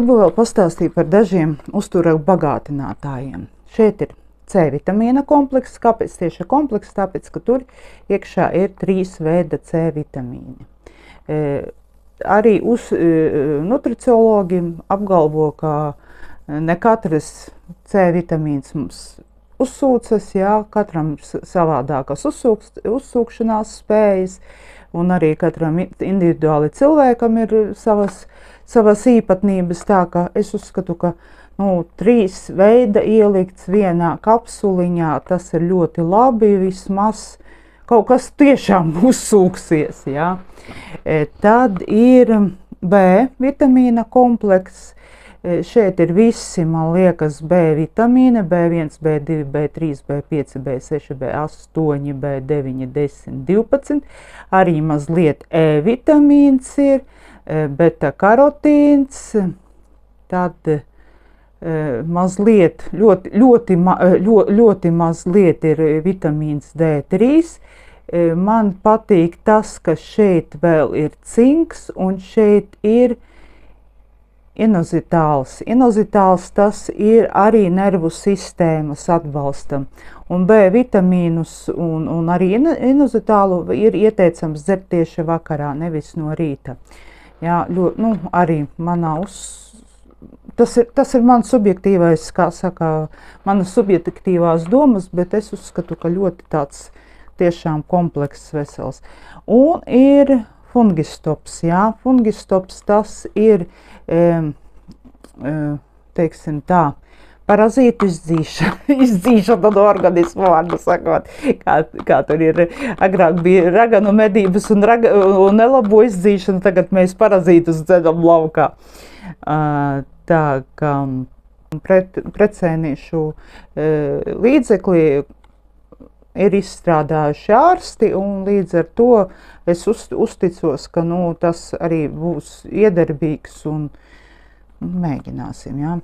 Gribu vēl pastāstīt par dažiem uztura bagātinātājiem. Šeit ir C vitamīna komplekss. Kāpēc tieši komplekss? Tāpēc, ka tur iekšā ir 3 veida C vitamīni. Arī nutriciologi apgalvo, ka ne katrs C vitamīns mums uzsūcas, jā, katram ir savādākas uzsūkšanās spējas, un arī katram individuāli cilvēkam ir savas īpatnības, tā ka es uzskatu, ka 3 veida ielikts vienā kapsuliņā, tas ir ļoti labi, vismaz kaut kas tiešām uzsūksies, jā. Tad ir B vitamīna komplekss. Šeit ir visi, man liekas, B vitamīni, B1, B2, B3, B5, B6, B8, B9, 10, 12. Arī mazliet E vitamīns ir, beta karotīns, tad mazliet, ļoti mazliet ir vitamīns D3. Man patīk tas, ka šeit vēl ir cinks un šeit ir inozitāls. Inozitāls tas ir arī nervu sistēmas atbalstam. Un B vitamīnus un arī inozitālu ir ieteicams dzert tieši vakarā, nevis no rīta. Jā, arī tas ir mans subjektīvais, kā saka, manas subjektīvās domas, bet es uzskatu, ka ļoti tāds tiešām komplekss vesels. Un ir fungistops, jā, fungistops tas ir, teiksim tā, parazītu izdzīšana no organismu, vārdu sakot, kā tur ir, agrāk bija raganu medības un nelabo izdzīšana, tagad mēs parazītus dzedam laukā. Tā kā precēnīšu līdzekli ir izstrādājuši ārsti, un līdz ar to es uzticos, ka tas arī būs iedarbīgs, un mēģināsim, jā.